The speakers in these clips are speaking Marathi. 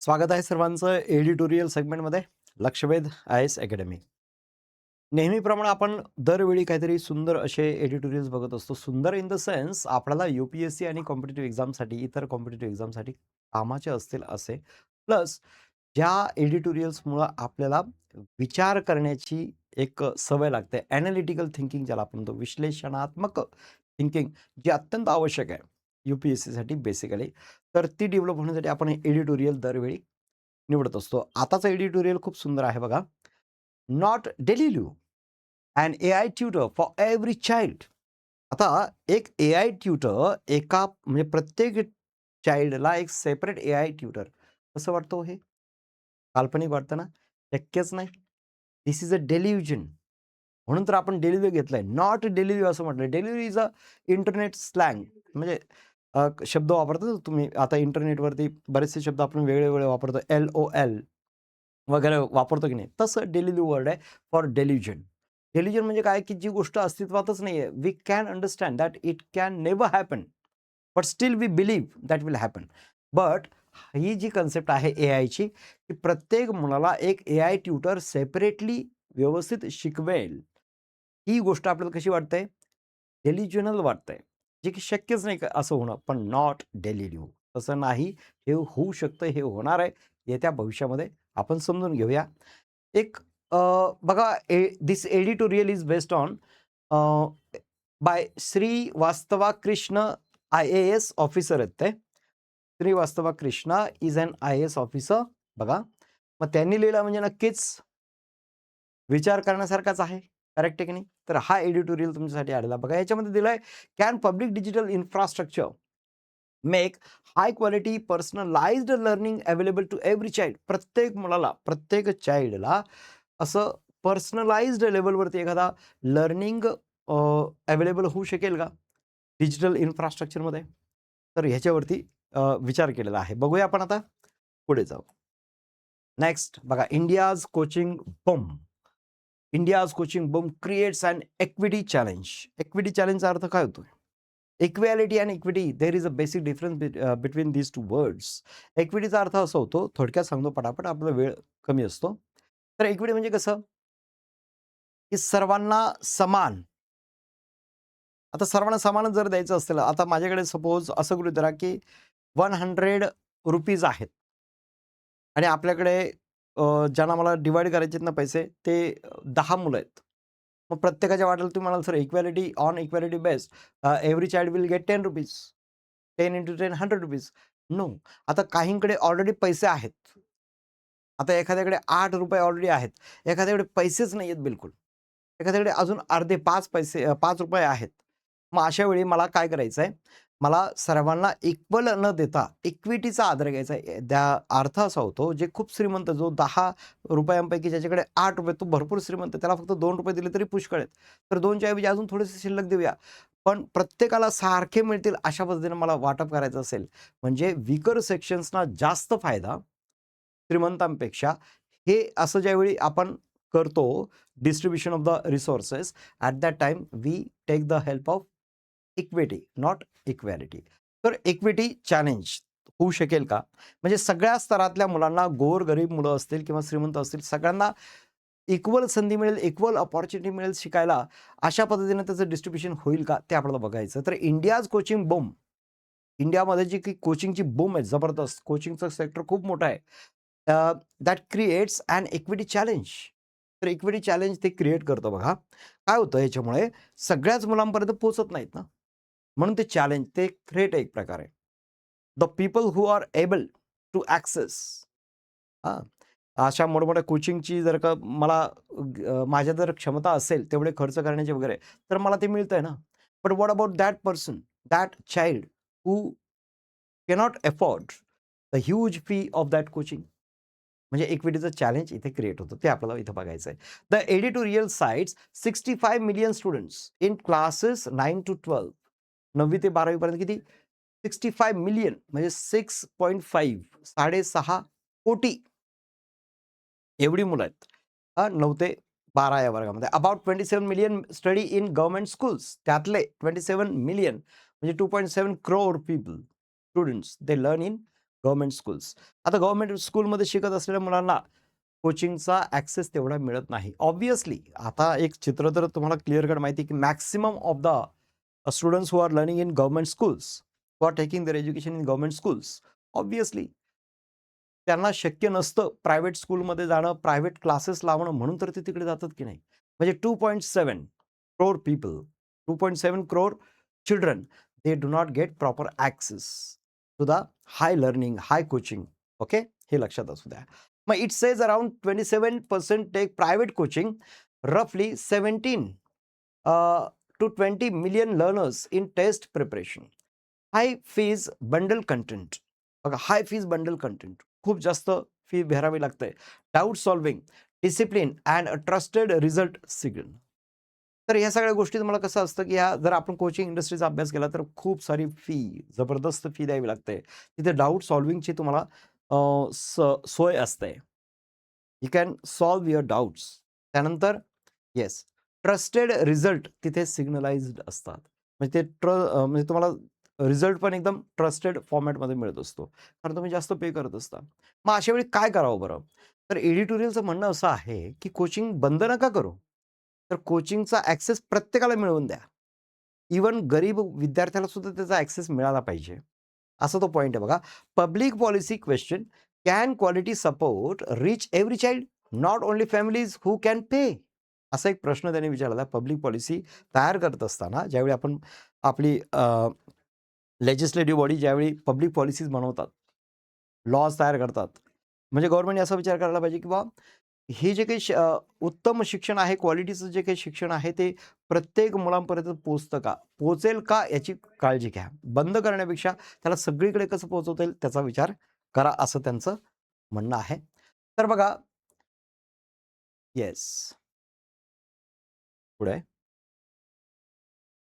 स्वागत आहे सर्वांचं एडिटोरियल सेगमेंटमध्ये. लक्षवेध आय-एस अकॅडमी. नेहमीप्रमाणे आपण दरवेळी काहीतरी सुंदर असे एडिटोरियल्स बघत असतो. सुंदर इन द सेन्स आपल्याला यू-पी-एस-सी आणि कॉम्पिटिटिव्ह एक्झामसाठी, इतर कॉम्पिटिटिव्ह एक्झामसाठी कामाचे असतील असे. प्लस ज्या एडिटोरियल्समुळं आपल्याला विचार करण्याची एक सवय लागते. ॲनालिटिकल थिंकिंग ज्याला आपण म्हणतो, विश्लेषणात्मक थिंकिंग जी अत्यंत आवश्यक आहे यू-पी-एस-सीसाठी बेसिकली. तर ती डेव्हलप होण्यासाठी आपण एडिटोरियल दरवेळी निवडत असतो. आताचं एडिटोरियल खूप सुंदर आहे बघा. Not daily and AI tutor for every child. आता एक एआय ट्युटर एका म्हणजे प्रत्येक चाइल्डला एक सेपरेट एआय ट्युटर. कसं वाटतं हो हे? काल्पनिक वाटतं ना? शक्यच नाही. This is a delusion. म्हणून तर आपण डेली घेतलंय. नॉट डेली असं म्हटलं. Daily is a internet slang. म्हणजे शब्द वापरता ना तुम्ही आता इंटरनेटवरती बरेचसे शब्द आपण वेगळे-वेगळे वापरतो. एल-ओ-एल वगैरे वापरतो की नाही, तसं डेली वर्ड आहे फॉर डेल्युजन. डेल्युजन म्हणजे काय, की जी गोष्ट अस्तित्वातच नाहीये. We can understand that it can never happen, but still we believe that will happen. But ही जी कन्सेप्ट आहे एआयची, की प्रत्येक मुलाला एक एआय ट्युटर सेपरेटली व्यवस्थित शिकवेल. ही गोष्ट आपल्याला कशी वाटते? डेल्युजनल वाटतंय. जे की शक्यच नाही असं होणं. पण नॉट डेल्युजन. तसं नाही. हे होऊ शकतं, हे होणार आहे येत्या भविष्यामध्ये. आपण समजून घेऊया. एक अ, बघा this editorial is based on by Shrivastava Krishna IAS officer आहेत ते. Shrivastava Krishna is an IAS officer. बघा. मग त्यांनी लिहिलं म्हणजे नक्कीच विचार करण्यासारखाच आहे. करेक्ट आहे की नाही? तर हा एडिटोरियल तुमच्यासाठी आलेला. बघा याच्यामध्ये दिलाय, can public digital infrastructure make high quality personalised learning available to every child. प्रत्येक मुलाला, प्रत्येक चाइल्डला असं पर्सनलाइज्ड लेव्हलवरती एखादा लर्निंग अवेलेबल होऊ शकेल का डिजिटल इन्फ्रास्ट्रक्चरमध्ये? तर ह्याच्यावरती विचार केलेला आहे. बघूया आपण आता पुढे जाऊ. नेक्स्ट बघा, India's coaching boom. India's coaching boom creates an equity challenge. Equity चॅलेंजचा अर्थ काय होतो? इक्वॅलिटी आणि equity, there is a basic difference between these two words. इक्विटीचा अर्थ असा होतो, थोडक्यात सांगतो पटापट, आपला वेळ कमी असतो. तर इक्विटी म्हणजे कसं, की सर्वांना समान. आता सर्वांना समानच जर द्यायचं असेल, आता माझ्याकडे सपोज असं गृहीत धरा, की ₹100 आहेत आणि आपल्याकडे ज्यांना मला डिव्हाईड करायचे आहेत ना पैसे, ते 10 मुलं आहेत. मग प्रत्येकाच्या वाट्याला तुम्ही म्हणाल, "sir equality on equality based every child will get ₹10. 10 into 10 ₹100." No. आता काहींकडे ऑलरेडी पैसे आहेत. आता एखाद्याकडे ₹8 ऑलरेडी आहेत. एखाद्याकडे पैसेच नाहीयेत बिलकुल. एखाद्याकडे अजून अर्धे 5 पैसे ₹5 आहेत. मग अशा वेळी मला काय करायचं आहे? मला सर्वांना इक्वल न देता इक्विटीचा आधार घ्यायचा आहे. त्या अर्थ असा होतो, जे खूप श्रीमंत, जो ₹10 ज्याच्याकडे ₹8 तो भरपूर श्रीमंत, त्याला फक्त ₹2 दिले तरी पुष्कळ आहेत. तर 2च्या ऐवजी अजून थोडेसे शिल्लक देऊया. पण प्रत्येकाला सारखे मिळतील अशा पद्धतीने मला वाटप करायचं असेल, म्हणजे वीकर सेक्शन्सना जास्त फायदा श्रीमंतांपेक्षा, हे असं ज्यावेळी आपण करतो distribution of the resources, at that time we take the help of equity, not equality. तर इक्विटी चॅलेंज होऊ शकेल का? म्हणजे सगळ्या स्तरातल्या मुलांना, गोरगरीब मुलं असतील किंवा श्रीमंत असतील, सगळ्यांना इक्वल संधी मिळेल, इक्वल अपॉर्च्युनिटी मिळेल शिकायला, अशा पद्धतीने त्याचं डिस्ट्रिब्युशन होईल का? ते आपल्याला बघायचं. तर इंडियाज कोचिंग बूम. इंडियामध्ये जी काही कोचिंगची बूम आहे, जबरदस्त कोचिंगचं सेक्टर खूप मोठं आहे. That creates an equity challenge. तर इक्विटी चॅलेंज ते क्रिएट करतं बघा. काय होतं याच्यामुळे, सगळ्याच मुलांपर्यंत पोहोचत नाहीत ना. म्हणून ते चॅलेंज, ते एक थ्रेट आहे एक प्रकारे. The people who are able to access, हां, अशा मोठमोठ्या कोचिंगची जर का मला माझ्या जर क्षमता असेल तेवढे खर्च करण्याचे वगैरे, तर मला ते मिळतंय ना. But what about that person, that child who cannot afford the huge fee of that coaching. म्हणजे इक्विटीचं चॅलेंज इथे क्रिएट होतं. ते आपल्याला इथं बघायचं आहे. The editorial sites 65 million students in classes 9 to 12. 9वी ते 12वी पर्यंत किती? 65 मिलियन म्हणजे 6.5, 6.5 कोटी एवढी मुलं आहेत. 9 ते 12 या वर्गामध्ये. About 27 million study in government schools. त्यातले 27 मिलियन म्हणजे 2.7 crore people, students, they learn in government schools. आता गव्हर्नमेंट स्कूलमध्ये शिकत असलेल्या मुलांना कोचिंगचा ॲक्सेस तेवढा मिळत नाही. ऑब्व्हियसली आता एक चित्र तर तुम्हाला क्लिअर कट माहिती आहे, की maximum of the students who are learning in government schools, who are taking their education in government schools, obviously त्यांना शक्य नसतं प्रायव्हेट स्कूलमध्ये जाणं, प्रायव्हेट क्लासेस लावणं, म्हणून तर ते तिकडे जातात की नाही. म्हणजे 2.7 crore people, 2.7 crore children, they do not get proper access to the high learning, high coaching. Okay, हे लक्षात असू द्या. मग it says around 27% take private coaching, रफली 17 to 20 million learners in test preparation. High fees bundle content, बघा हाय फीज बंडल कंटेंट, खूप जास्त फी भरावी लागते. Doubt solving, discipline and trusted result signal. तर ह्या सगळ्या गोष्टी तुम्हाला कसं असतं, की जर आपण कोचिंग इंडस्ट्रीचा अभ्यास केला तर खूप सारी फी, जबरदस्त फी द्यावी लागते. तिथे डाऊट सॉल्विंगची तुम्हाला सोय असते. You can solve your doubts. त्यानंतर येस, ट्रस्टेड रिझल्ट तिथे सिग्नलाइज्ड असतात. म्हणजे ते म्हणजे तुम्हाला रिझल्ट पण एकदम ट्रस्टेड फॉर्मॅटमध्ये मिळत असतो, कारण तुम्ही जास्त पे करत असता. मग अशा वेळी काय करावं बरं? तर एडिटोरियलचं म्हणणं असं आहे, की कोचिंग बंद नका करू. तर कोचिंगचा ॲक्सेस प्रत्येकाला मिळवून द्या. इव्हन गरीब विद्यार्थ्याला सुद्धा त्याचा ॲक्सेस मिळाला पाहिजे. असा तो पॉइंट आहे बघा. Public policy question, can quality support reach every child, not only families who can पे? असा एक प्रश्न त्यांनी विचारला. पब्लिक पॉलिसी तयार करत असताना ज्यावेळी आपण आपली लेजिस्लेटिव्ह बॉडी ज्यावेळी पब्लिक पॉलिसीज बनवतात, लॉज तयार करतात, म्हणजे गव्हर्नमेंटने असा विचार करायला पाहिजे, की बाबा हे जे काही उत्तम शिक्षण आहे, क्वालिटीचं जे काही शिक्षण आहे, ते प्रत्येक मुलांपर्यंत पोहोचतं का? पोहोचेल का याची काळजी घ्या. बंद करण्यापेक्षा त्याला सगळीकडे कसं पोहोचवता येईल त्याचा विचार करा, असं त्यांचं म्हणणं आहे. तर बघा, येस, पुढे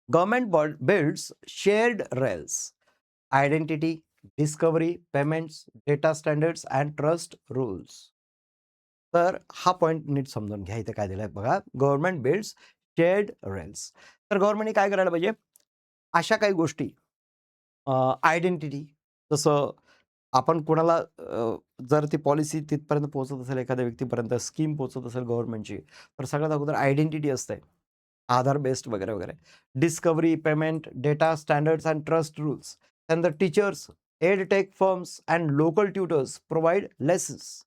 government builds shared rails, identity, discovery, payments, data standards and trust rules. तर हा पॉइंट नीट समजून घ्या. इथे काय दिलंय बघा, गव्हर्नमेंट बिल्ड्स शेअर्ड रेल्स. तर गव्हर्नमेंटने काय करायला पाहिजे, अशा काही गोष्टी, आयडेंटिटी, जसं आपण कोणाला जर ती पॉलिसी तिथपर्यंत पोहोचत असेल, एखाद्या व्यक्तीपर्यंत स्कीम पोहोचत असेल गव्हर्नमेंटची, तर सगळ्यात अगोदर आयडेंटिटी असते, आधार बेस्ड वगैरे वगैरे. Discovery, payment, data standards and trust rules. त्यानंतर teachers, ed tech firms and local tutors provide lessons.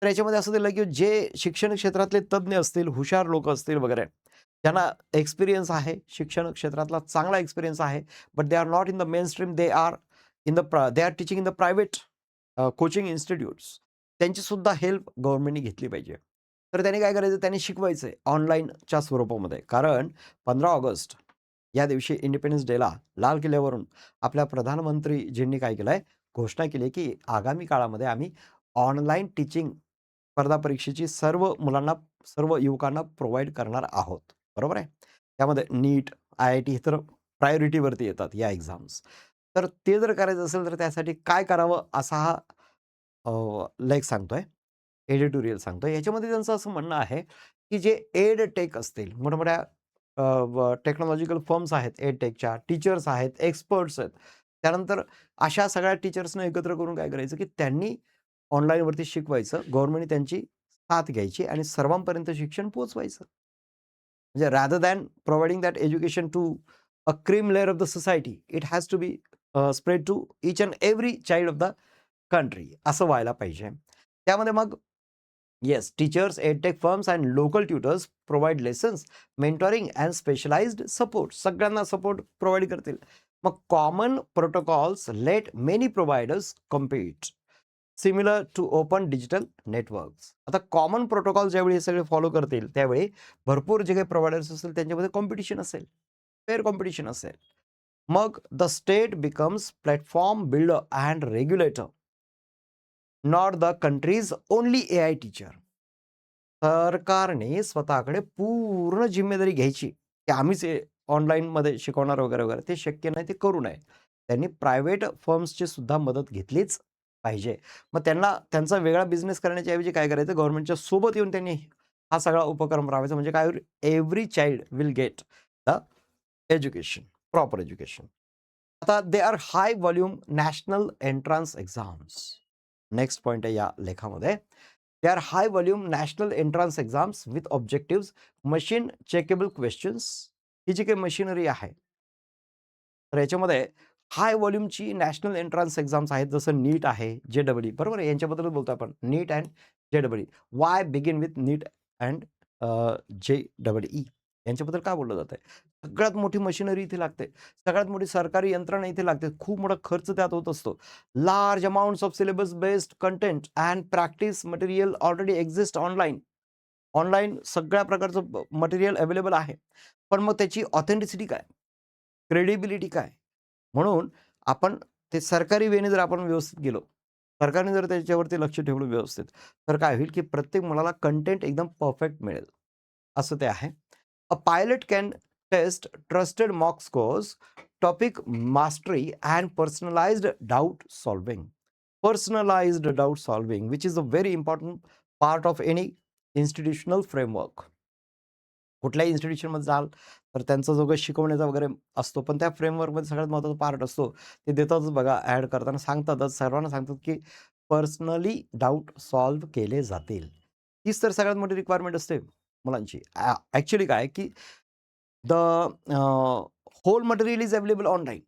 तर याच्यामध्ये असं दिलं, की जे शिक्षण क्षेत्रातले तज्ज्ञ असतील, हुशार लोक असतील वगैरे, ज्यांना एक्सपिरियन्स आहे, शिक्षण क्षेत्रातला चांगला एक्सपिरियन्स आहे, but they are not in the main stream, they are they are teaching in the private coaching institutes, त्यांची सुद्धा हेल्प गव्हर्नमेंटने घेतली पाहिजे. तर त्यांनी काय करायचं, त्यांनी शिकवायचं आहे ऑनलाईनच्या स्वरूपामध्ये. कारण 15 ऑगस्ट या दिवशी इंडिपेंडन्स डेला लाल किल्ल्यावरून आपल्या प्रधानमंत्रीजींनी काय केलंय, घोषणा केली, की आगामी काळामध्ये आम्ही ऑनलाईन टीचिंग स्पर्धा परीक्षेची सर्व मुलांना, सर्व युवकांना प्रोव्हाइड करणार आहोत. बरोबर आहे. त्यामध्ये नीट, IIT हे तर प्रायोरिटीवरती येतात या एक्झाम्स. तर ते जर करायचं असेल तर त्यासाठी काय करावं, असा हा लेख सांगतोय, एडिटोरियल सांगतोय. याच्यामध्ये त्यांचं असं म्हणणं आहे, की जे एड टेक असतील, मोठमोठ्या टेक्नॉलॉजिकल फर्म्स आहेत, एड टेकच्या, टीचर्स आहेत, एक्सपर्ट्स आहेत. त्यानंतर अशा सगळ्या टीचर्सना एकत्र करून काय करायचं, की त्यांनी ऑनलाईनवरती शिकवायचं. गव्हर्नमेंटने त्यांची साथ घ्यायची आणि सर्वांपर्यंत शिक्षण पोहोचवायचं. म्हणजे rather than providing that education to a cream layer of the society, it has to be spread to each and every child of the country, असं व्हायला पाहिजे. त्यामध्ये मग yes, teachers, edtech firms and local tutors provide lessons, mentoring and specialised support. सगळ्यांना सपोर्ट प्रोव्हाइड करतील. मग common protocols let many providers compete, similar to open digital networks. आता कॉमन प्रोटोकॉल ज्यावेळी हे सगळे फॉलो करतील, त्यावेळी भरपूर जे काही प्रोव्हायडर्स असतील त्यांच्यामध्ये कॉम्पिटिशन असेल, फेअर कॉम्पिटिशन असेल. मग the state becomes platform builder and regulator, not the countries only AI teacher. सरकारने स्वतःकडे पूर्ण जिम्मेदारी घ्यायची, की आम्हीच ऑनलाईनमध्ये शिकवणार वगैरे वगैरे. ते शक्य नाही, ते करू नये. त्यांनी प्रायव्हेट फर्म्सची सुद्धा मदत घेतलीच पाहिजे. मग त्यांना त्यांचा वेगळा बिझनेस करण्याच्या ऐवजी काय करायचं, गव्हर्नमेंटच्या सोबत येऊन त्यांनी हा सगळा उपक्रम राबवायचा. म्हणजे काय होईल, every child will get the education, proper education. आता they are high volume national entrance exams. Next point आहे या लेखामध्ये. They are high volume national entrance exams with objective machine checkable questions. ही जी काही मशिनरी आहे, तर याच्यामध्ये हाय व्हॉल्यूमची नॅशनल एंट्रन्स एक्झाम्स आहेत, जसं नीट आहे, JEE, बरोबर आहे, यांच्याबद्दल बोलतो आपण. NEET and JEE. Why begin with NEET and JEE, यांच्याबद्दल काय बोललं जातंय? सगळ्यात मोठी मशिनरी इथे लागते, सगळ्यात मोठी सरकारी यंत्रणा इथे लागते, खूप मोठा खर्च त्यात होत असतो. Large amounts of syllabus based content and practice material already exist online. Online सगळ्या प्रकारचं मटेरियल अवेलेबल आहे, पण मग त्याची ऑथेंटिसिटी काय, क्रेडिबिलिटी काय? म्हणून आपण ते सरकारी वेने जर आपण व्यवस्थित गेलो, सरकारने जर त्याच्यावरती लक्ष ठेवलं व्यवस्थित, तर काय होईल की प्रत्येक मुलाला कंटेंट एकदम परफेक्ट मिळेल, असं ते आहे. A pilot can test trusted mock scores, topic mastery and personalised doubt solving. Personalised doubt solving which is a very important part of any institutional framework. कुठल्याही इन्स्टिट्यूशनमध्ये जाल तर त्यांचा जो काही शिकवण्याचा वगैरे असतो, पण त्या फ्रेमवर्कमध्ये सगळ्यात महत्त्वाचा पार्ट असतो, ते देतातच बघा, ॲड करताना सांगतातच, सर्वांना सांगतात की पर्सनली डाऊट सॉल्व्ह केले जातील. तीच तर सगळ्यात मोठी रिक्वायरमेंट असते मुलांची. ॲक्च्युअली काय की the whole material is available online,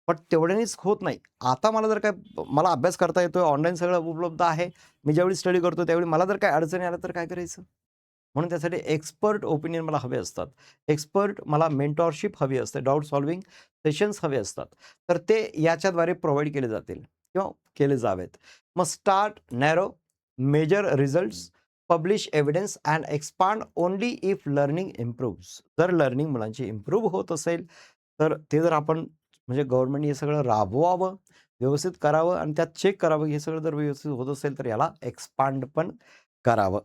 but तेवढ्यानेच होत नाही. आता मला जर काय, मला अभ्यास करता येतोय, ऑनलाईन सगळं उपलब्ध आहे, मी ज्यावेळी स्टडी करतो त्यावेळी मला जर काही अडचणी आल्या तर काय करायचं? म्हणून त्यासाठी एक्सपर्ट ओपिनियन मला हवे असतात. एक्सपर्ट मला मेंटॉरशिप हवी असते, डाऊट सॉल्व्हिंग सेशन्स हवे असतात. तर ते याच्याद्वारे प्रोव्हाईड केले जातील किंवा केले जावेत. मग start narrow, major results, publish evidence and expand only if learning improves. जर लर्निंग मुलांची इम्प्रूव्ह होत असेल, तर ते जर आपण म्हणजे गव्हर्नमेंटने हे सगळं राबवावं, व्यवस्थित करावं आणि त्यात चेक करावं, हे सगळं जर व्यवस्थित होत असेल, तर याला एक्सपांड पण करावं,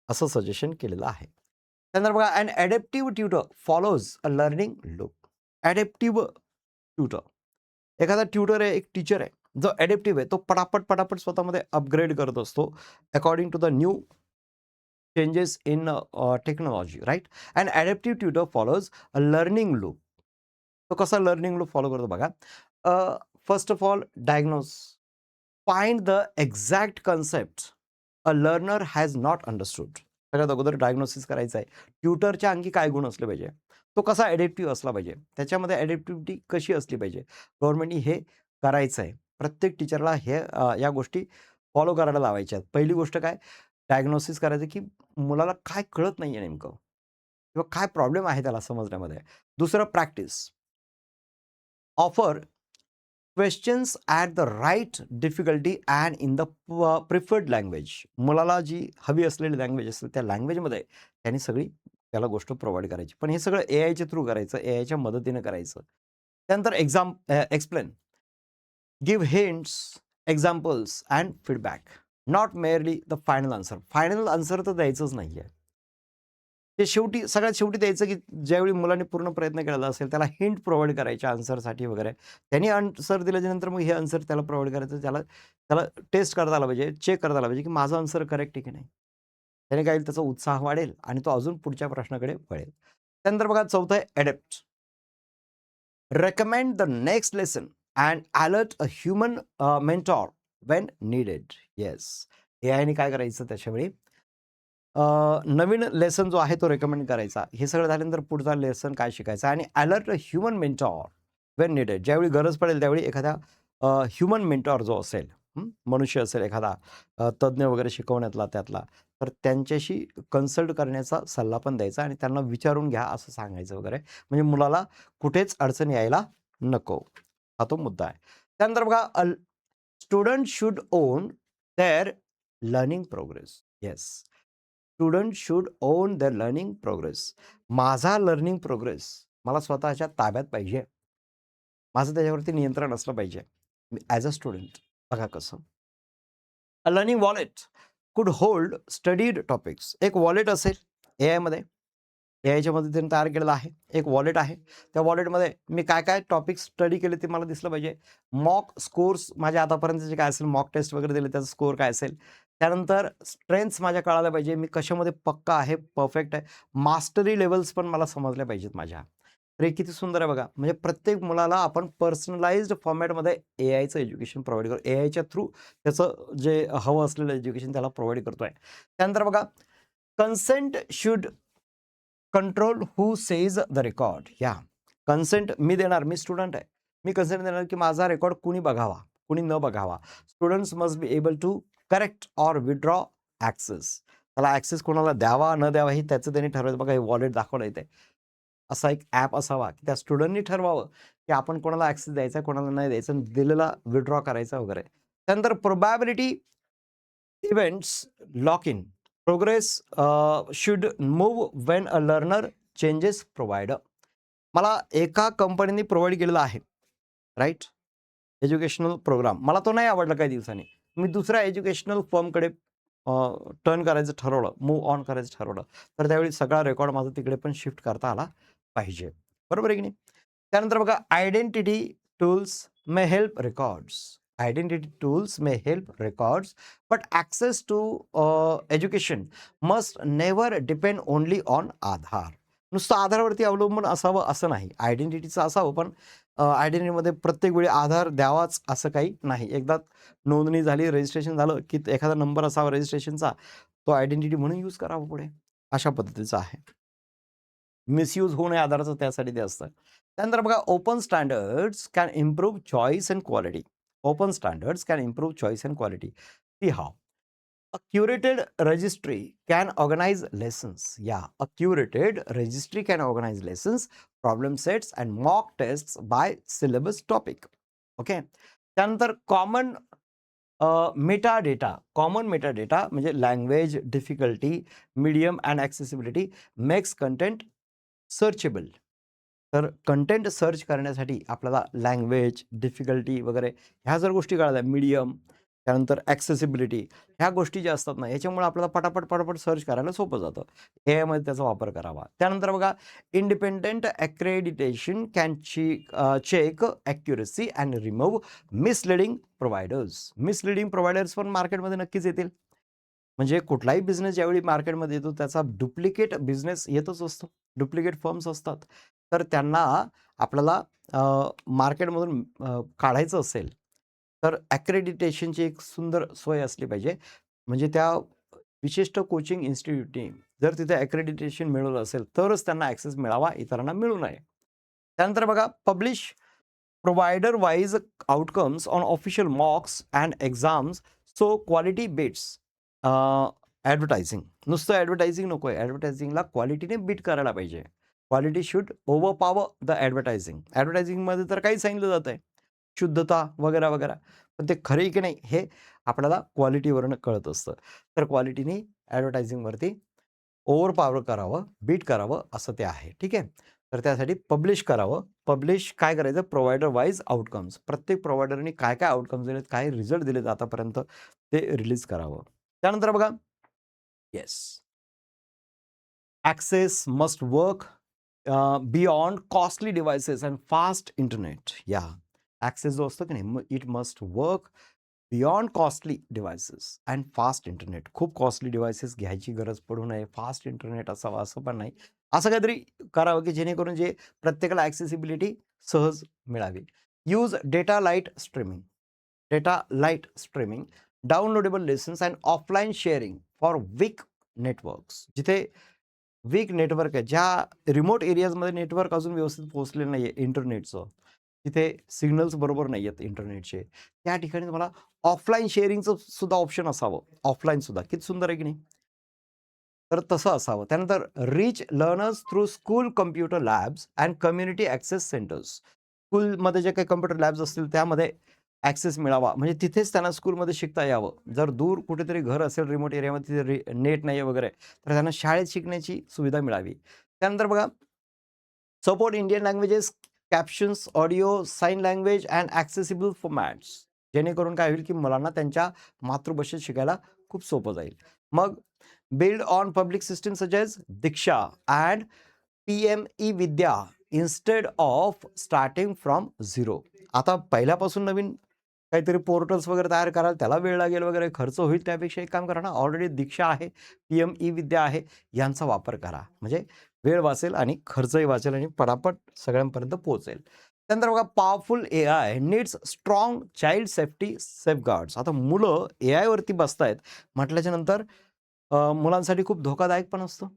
असं सजेशन केलेलं आहे. त्यानंतर बघा, and adaptive tutor follows a learning loop. Adaptive tutor, एखादा ट्युटर आहे, एक टीचर आहे, जो ॲडॅप्टिव्ह आहे, तो पटापट स्वतःमध्ये अपग्रेड करत असतो according to the new changes in technology, right? And adaptive tutor follows a learning loop. तो कसा लर्निंग लूप फॉलो करतो बघा. First of all diagnose, find the exact concept a learner has not understood. सगळ्यात अगोदर डायग्नोसिस करायचं आहे. ट्युटरच्या अंगी काय गुण असले पाहिजे, तो कसा ॲडॅप्टिव्ह असला पाहिजे, त्याच्यामध्ये ॲडॅप्टिव्हिटी कशी असली पाहिजे. गव्हर्नमेंटनी हे करायचं आहे. प्रत्येक टीचरला हे या गोष्टी फॉलो करायला लावायच्या आहेत. पहिली गोष्ट काय, डायग्नोसिस करायचं की मुलाला काय कळत नाही आहे नेमकं किंवा काय प्रॉब्लेम आहे त्याला समजण्यामध्ये. दुसरं practice, offer questions at the right difficulty and in the preferred language. मुलाला जी हवी असलेली लँग्वेज असेल त्या लँग्वेजमध्ये त्यांनी सगळी त्याला गोष्ट प्रोव्हाइड करायची. पण हे सगळं एआयच्या थ्रू करायचं, एआयच्या मदतीने करायचं. त्यानंतर explain, give hints, examples and feedback, not merely the final answer. Final answer तर द्यायचंच नाही आहे. ते शेवटी, सगळ्यात शेवटी द्यायचं की ज्यावेळी मुलांनी पूर्ण प्रयत्न केलेला असेल त्याला हिंट प्रोव्हाइड करायचे आन्सरसाठी वगैरे. त्यांनी आन्सर दिल्याच्यानंतर मग हे आन्सर त्याला प्रोव्हाइड करायचं, त्याला त्याला टेस्ट करता आला पाहिजे, चेक करता आला पाहिजे की माझं आन्सर करेक्ट आहे की नाही. त्याने काय होईल, त्याचा उत्साह वाढेल आणि तो अजून पुढच्या प्रश्नाकडे वळेल. त्यानंतर बघा, चौथं आहे adapt. Recommend the next lesson and alert a human mentor when needed. Yes, एआयने काय करायचं त्याच्यावेळी, नवीन लेसन जो आहे तो रेकमेंड करायचा. हे सगळं झाल्यानंतर पुढचा लेसन काय शिकायचा आणि alert a human mentor when needed. ज्यावेळी गरज पडेल त्यावेळी एखादा ह्युमन मेंटॉर जो असेल, मनुष्य असेल एखादा, तज्ज्ञ वगैरे शिकवण्यातला त्यातला, तर त्यांच्याशी कन्सल्ट करण्याचा सल्ला पण द्यायचा आणि त्यांना विचारून घ्या असं सांगायचं वगैरे. म्हणजे मुलाला कुठेच अडचण यायला नको, हा तो मुद्दा आहे. त्यानंतर बघा, student should own their learning progress. Yes, student should own their learning progress. माझा लर्निंग प्रोग्रेस मला स्वतःच्या ताब्यात पाहिजे, माझं त्याच्यावरती नियंत्रण असलं पाहिजे ॲज अ स्टुडंट. बघा कसं, अ लर्निंग वॉलेट कुड होल्ड स्टडीड टॉपिक्स. एक वॉलेट असेल एआयमध्ये, एआयच्या मदतीने तयार केलेलं आहे, एक वॉलेट आहे. त्या वॉलेटमध्ये मी काय काय टॉपिक्स स्टडी केले ते मला दिसलं पाहिजे. मॉक स्कोर्स, माझ्या आतापर्यंतचे काय असेल, मॉक टेस्ट वगैरे दिले त्याचा स्कोअर काय असेल. त्यानंतर स्ट्रेंथ्स माझ्या कळायला पाहिजे, मी कशामध्ये पक्का आहे, परफेक्ट आहे. मास्टरी लेवल्स पण मला समजल्या पाहिजेत माझ्या. तर हे किती सुंदर आहे बघा. म्हणजे प्रत्येक मुलाला आपण पर्सनलाइज्ड फॉर्मॅटमध्ये एआयचं एज्युकेशन प्रोव्हाईड करू. एआयच्या थ्रू त्याचं जे हवं असलेलं एज्युकेशन त्याला प्रोव्हाईड करतोय. त्यानंतर बघा, consent should control who says the record. या कन्सेंट मी देणार, मी स्टुडंट आहे. मी कन्सेंट देणार की माझा रेकॉर्ड कुणी बघावा, कुणी न बघावा. Students must be able to correct or withdraw access. त्याला ॲक्सेस कोणाला द्यावा न द्यावा हे त्याचं त्यांनी ठरवायचं. बघा, हे वॉलेट दाखवलं इथे. असा एक ॲप असावा की त्या स्टुडंटनी ठरवावं की आपण कोणाला ॲक्सेस द्यायचा, कोणाला नाही द्यायचा, दिलेला विथड्रॉ करायचा वगैरे. त्यानंतर probability events lock in. Progress should move when a learner changes provider. मला एका कंपनीने प्रोव्हाइड केलेला आहे, राईट, एज्युकेशनल प्रोग्राम. मला तो नाही आवडला काही दिवसांनी. मी दुसऱ्या एज्युकेशनल फर्मकडे टर्न करायचं ठरवलं, मूव्ह ऑन करायचं ठरवलं, तर त्यावेळी सगळा रेकॉर्ड माझा तिकडे पण शिफ्ट करता आला पाहिजे. बरोबर आहे की नाही? त्यानंतर बघा, identity tools may help records. Identity tools may help records, but access to education must never depend only on Aadhaar. नुसतं आधारावरती अवलंबून असावं असं नाही. आयडेंटिटीचं असावं, पण आयडेंटिटीमध्ये प्रत्येक वेळी आधार द्यावाच असं काही नाही. एकदा नोंदणी झाली, रजिस्ट्रेशन झालं की एखादा नंबर असावा रजिस्ट्रेशनचा, तो आयडेंटिटी म्हणून यूज करावा पुढे. अशा पद्धतीचं आहे. मिसयूज होऊ नये आधाराचं, त्यासाठी ते असतं. त्यानंतर बघा, open standards can improve choice and quality. Open standards can improve choice and quality. See how? A curated registry can organize lessons. Yeah, a curated registry can organize lessons, problem sets, and mock tests by syllabus topic. Okay. त्यानंतर कॉमन मेटाडेटा म्हणजे language difficulty, medium and accessibility makes content searchable. तर कंटेंट सर्च करण्यासाठी आपल्याला लँग्वेज डिफिकल्टी वगैरे ह्या जर गोष्टी कळल्या, मीडियम, त्यानंतर ॲक्सेसिबिलिटी, ह्या गोष्टी ज्या असतात ना, याच्यामुळे आपल्याला पटापट सर्च करायला सोपं जातं. एआयमध्ये त्याचा वापर करावा. त्यानंतर बघा, independent accreditation can check accuracy and remove misleading providers. Misleading providers पण मार्केटमध्ये नक्कीच येतील. म्हणजे कुठलाही बिझनेस ज्यावेळी मार्केटमध्ये येतो, त्याचा डुप्लिकेट बिझनेस येतच असतो, डुप्लिकेट फर्म्स असतात. तर त्यांना आपल्याला मार्केटमधून काढायचं असेल, तर ॲक्रेडिटेशनची एक सुंदर सोय असली पाहिजे. म्हणजे त्या विशिष्ट कोचिंग इन्स्टिट्यूटने जर तिथे ॲक्रेडिटेशन मिळवलं असेल, तरच त्यांना ॲक्सेस मिळावा, इतरांना मिळू नये. त्यानंतर बघा, publish provider wise outcomes on official mocks and exams, so quality beats advertising. नुसतं ॲडव्हर्टायझिंग नको आहे, ॲडव्हर्टायझिंगला क्वालिटीने बीट करायला पाहिजे. Quality should overpower the advertising. ॲडव्हर्टायझिंगमध्ये तर काही सांगितलं जातं आहे, शुद्धता वगैरे वगैरे, पण ते खरं आहे की नाही हे आपल्याला क्वालिटीवरनं कळत असतं. तर क्वालिटीने ॲडव्हर्टायझिंगवरती ओव्हरपॉवर करावं, बीट करावं असं ते आहे. ठीक आहे. तर त्यासाठी पब्लिश करावं. पब्लिश काय करायचं? Provider wise outcomes. प्रत्येक प्रोव्हायडरनी काय काय आउटकम्स दिलेत, काय रिझल्ट दिलेत आतापर्यंत, ते रिलीज करावं. त्यानंतर बघा, yes, access must work beyond costly devices and fast internet. या ॲक्सेस जो असतो की नाही, it must work beyond costly devices and fast internet. खूप कॉस्टली डिव्हाइसेस घ्यायची गरज पडू नये, फास्ट इंटरनेट असावं असं पण नाही. असं काहीतरी करावं की जेणेकरून जे प्रत्येकाला ॲक्सेसिबिलिटी सहज मिळावी. Use data light streaming. Data light streaming, downloadable lessons and offline sharing for weak networks. जिथे वीक नेटवर्क आहे, ज्या रिमोट एरियाजमध्ये नेटवर्क अजून व्यवस्थित पोहोचलेलं नाही आहे इंटरनेटचं, तिथे सिग्नल्स बरोबर नाही आहेत इंटरनेटचे, त्या ठिकाणी तुम्हाला ऑफलाईन शेअरिंगचं सुद्धा ऑप्शन असावं. ऑफलाईन सुद्धा किती सुंदर आहे की नाही? तर तसं असावं. त्यानंतर rich learners through school computer labs and community access centres. स्कूलमध्ये जे काही कम्प्युटर लॅब्स असतील त्यामध्ये ॲक्सेस मिळावा, म्हणजे तिथेच त्यांना स्कूलमध्ये शिकता यावं. जर दूर कुठेतरी घर असेल रिमोट एरियामध्ये, तिथे नेट नाही आहे वगैरे, तर त्यांना शाळेत शिकण्याची सुविधा मिळावी. त्यानंतर बघा, support Indian languages, captions, audio, sign language and accessible formats. जेणेकरून काय होईल की मुलांना त्यांच्या मातृभाषेत शिकायला खूप सोपं जाईल. मग build on public systems such as Diksha and PME Vidya instead of starting from zero. आता पहिल्यापासून नवीन काहीतरी पोर्टल्स वगैरे तयार कराल, त्याला वेळ लागेल वगैरे, खर्च होईल. त्यापेक्षा एक काम करा ना, ऑलरेडी दीक्षा आहे, PME विद्या आहे, यांचा वापर करा. म्हणजे वेळ वाचेल आणि खर्चही वाचेल आणि पटापट सगळ्यांपर्यंत पोहोचेल. त्यानंतर बघा powerful AI needs strong child safety safeguards. आता मुलं एआयवरती बसतायत म्हटल्याच्या नंतर मुलांसाठी खूप धोकादायक पण असतं.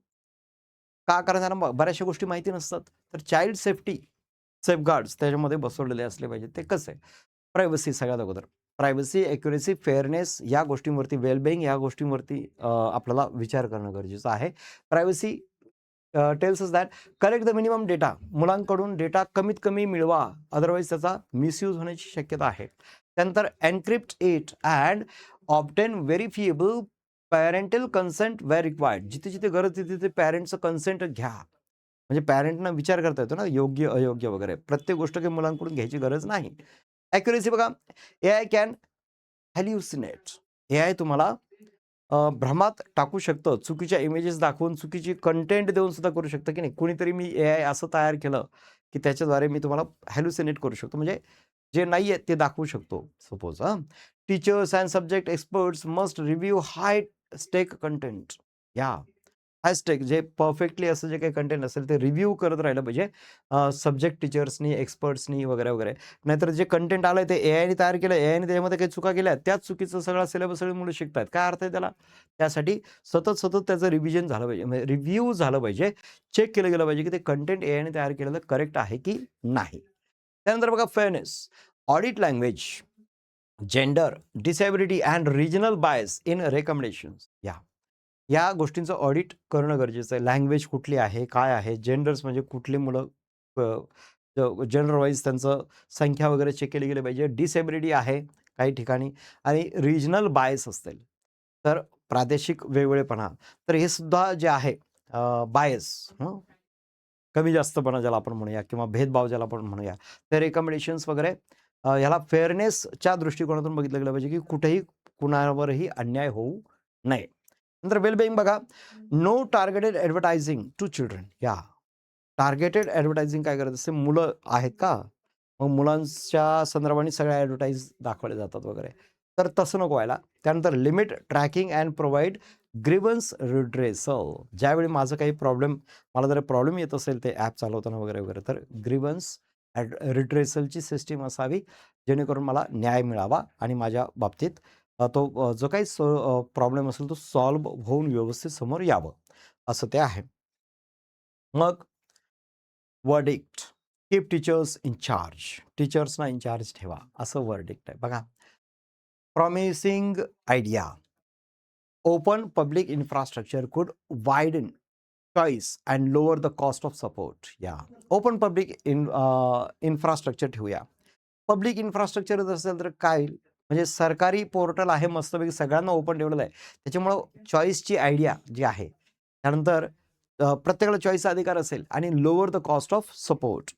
का? कारण त्यांना बऱ्याचशा गोष्टी माहिती नसतात. तर चाइल्ड सेफ्टी सेफगार्ड्स त्याच्यामध्ये बसवलेले असले पाहिजेत. ते कसं आहे? प्रायव्हसी सगळ्यात अगोदर. प्रायव्हसी, ॲक्युरसी, फेअरनेस या गोष्टींवरती, वेल या गोष्टींवरती आपल्याला विचार करणं गरजेचं आहे. Privacy tells us that collect the minimum data. मुलांकडून डेटा कमीत कमी मिळवा, अदरवाईज त्याचा मिसयूज होण्याची शक्यता आहे. त्यानंतर encrypt it and obtain verifiable parental consent where required. जिथे-जिथे गरज आहे तिथे पॅरेंटचं कन्सेंट घ्या. म्हणजे पॅरेंटना विचार करता येतो ना, योग्य, अयोग्य वगैरे. प्रत्येक गोष्ट काही मुलांकडून घ्यायची गरज नाही. ॲक्युरसी बघा, एआय कॅन हॅल्युसिनेट. एआय तुम्हाला भ्रमात टाकू शकतं. चुकीच्या इमेजेस दाखवून, चुकीची कंटेंट देऊन सुद्धा करू शकतं, की नाही. कुणीतरी मी एआय असं तयार केलं, की त्याच्याद्वारे मी तुम्हाला हॅल्युसिनेट करू शकतो. म्हणजे जे नाहीये ते दाखवू शकतो suppose. Teachers and subject experts must review high stake content. या हॅशटॅग जे परफेक्टली असं जे काही कंटेंट असेल ते रिव्ह्यू करत राहिलं पाहिजे सब्जेक्ट टीचर्सनी, एक्सपर्ट्सनी वगैरे, वगैरे. नाहीतर जे कंटेंट आलंय ते एआयने तयार केलं, एआयने त्याच्यामध्ये काही चुका केल्या, त्याच चुकीचं सगळा सिलेबस सगळी मुलं शिकतायत. काय अर्थ आहे त्याला? त्यासाठी सतत त्याचं रिव्हिजन झालं पाहिजे, म्हणजे रिव्ह्यू झालं पाहिजे, चेक केलं गेलं पाहिजे, की ते कंटेंट एआयने तयार केलेलं करेक्ट आहे की नाही. त्यानंतर बघा fairness, audit language, gender, disability and regional bias in recommendations. या गोष्टींचं ऑडिट करणं गरजेचं आहे. लँग्वेज कुठली आहे, काय आहे, जेंडर्स म्हणजे कुठली मुलं, जेंडर वाईज त्यांचं संख्या वगैरे चेक केली गेली पाहिजे. डिसेबिलिटी आहे काही ठिकाणी आणि रिजनल बायस असतील, तर प्रादेशिक वेगवेगळेपणा. तर हे सुद्धा जे आहे बायस, कमी जास्तपणा ज्याला आपण म्हणूया किंवा भेदभाव ज्याला आपण म्हणूया, ते रेकमेंडेशन्स वगैरे ह्याला फेअरनेसच्या दृष्टिकोनातून बघितलं गेलं पाहिजे, की कुठेही कुणावरही अन्याय होऊ नये. नंतर वेलबिंग बघा, no targeted advertising to children. Targeted advertising काय करत असते? मुलं आहेत का? मग मुलांच्या संदर्भाने सगळ्या ॲडव्हर्टाईज दाखवल्या जातात वगैरे. तर तसं नको व्हायला. त्यानंतर limit tracking and provide grievance redressal. ज्यावेळी माझं काही मला जर प्रॉब्लेम येत असेल ते ॲप चालवताना वगैरे, वगैरे, तर ग्रीव्हन्स रिड्रेसलची सिस्टीम असावी, जेणेकरून मला न्याय मिळावा आणि माझ्या बाबतीत तो जो काही प्रॉब्लेम असेल तो सॉल्व्ह होऊन व्यवस्थित समोर यावं, असं ते आहे. मग verdict, keep teachers in charge. टीचर्सना इन चार्ज ठेवा, असं वर्डिक्ट आहे. बघा, promising idea, open public infrastructure could widen choice and lower the cost of support. Open public infrastructure ठेवूया. पब्लिक इन्फ्रास्ट्रक्चरच असेल तर काय होईल? म्हणजे सरकारी पोर्टल आहे मस्तपैकी, सगळ्यांना ओपन ठेवलेलं आहे. त्याच्यामुळं चॉईसची आयडिया जी आहे, त्यानंतर प्रत्येकाला चॉईसचा अधिकार असेल आणि lower the cost of support.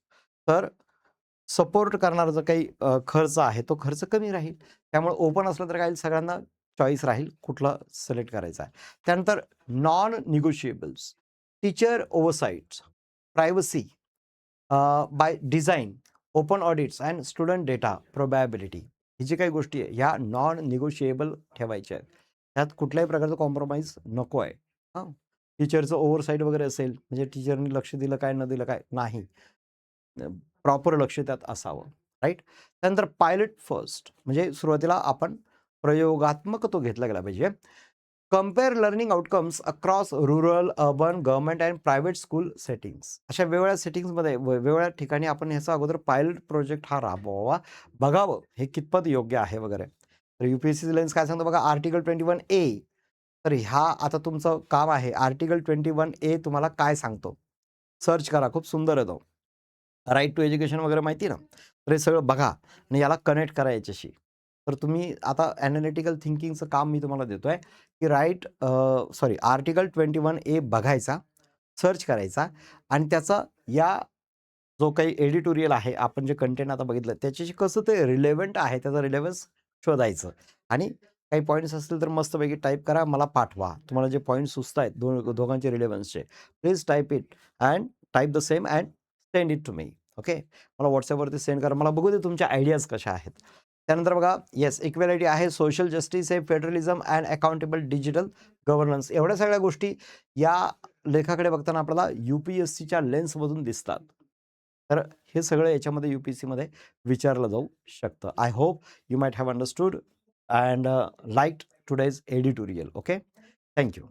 तर सपोर्ट करणारा जो काही खर्च आहे तो खर्च कमी राहील. त्यामुळे ओपन असलं तर काय होईल? सगळ्यांना चॉईस राहील कुठला सिलेक्ट करायचा आहे. त्यानंतर non negotiables, teacher oversight, privacy by design, open audits and student data probability. ही जी काही गोष्टी आहे ह्या नॉन निगोशिएबल ठेवायच्या आहेत. त्यात कुठल्याही प्रकारचं कॉम्प्रोमाइज नको आहे. हां, टीचरचं ओव्हरसाईट वगैरे असेल, म्हणजे टीचरनी लक्ष दिलं काय, न दिलं काय, नाही. प्रॉपर लक्ष त्यात असावं, राईट. त्यानंतर पायलट फर्स्ट, म्हणजे सुरुवातीला आपण प्रयोगात्मक तो घेतला गेला पाहिजे. Compare learning outcomes across rural, urban, government and private school settings. अशा वेगवेगळ्या सेटिंग्समध्ये वेगवेगळ्या ठिकाणी आपण ह्याचा अगोदर पायलट प्रोजेक्ट हा राबवावा, बघावं हे कितपत योग्य आहे वगैरे. तर UPSC लेन्स काय सांगतो बघा, आर्टिकल 21A. तर आता तुमचं काम आहे. आर्टिकल 21A तुम्हाला काय सांगतो? सर्च करा, खूप सुंदर आहे तो. राईट टू एज्युकेशन वगैरे माहिती आहे ना? तर हे सगळं बघा आणि याला कनेक्ट करा याच्याशी. तर तुम्ही आता ॲनालिटिकल थिंकिंगचं काम मी तुम्हाला देतोय, की आर्टिकल 21A बघायचा, सर्च करायचा आणि त्याचा जो काही एडिटोरियल आहे, आपण जे कंटेंट आता बघितलं त्याच्याशी कसं ते रिलेव्हंट आहे, त्याचा रिलेव्हन्स शोधायचं आणि काही पॉईंट्स असतील तर मस्तपैकी टाईप करा, मला पाठवा. तुम्हाला जे पॉईंट्स सुचतायत दोघांचे रिलेव्हन्सचे, please type it and type the same and send it to me. Okay, मला व्हॉट्सअपवरती सेंड करा, मला बघू दे तुमच्या आयडियाज कशा आहेत. त्यानंतर बघा, येस, इक्वॅलिटी आहे, सोशल जस्टिस आहे, federalism and accountable digital governance. एवढ्या सगळ्या गोष्टी या लेखाकडे बघताना आपल्याला UPSCच्या लेन्समधून दिसतात. तर हे सगळं याच्यामध्ये UPSCमध्ये विचारलं जाऊ शकतं. I hope you might have understood and liked today's editorial. Okay. Thank you.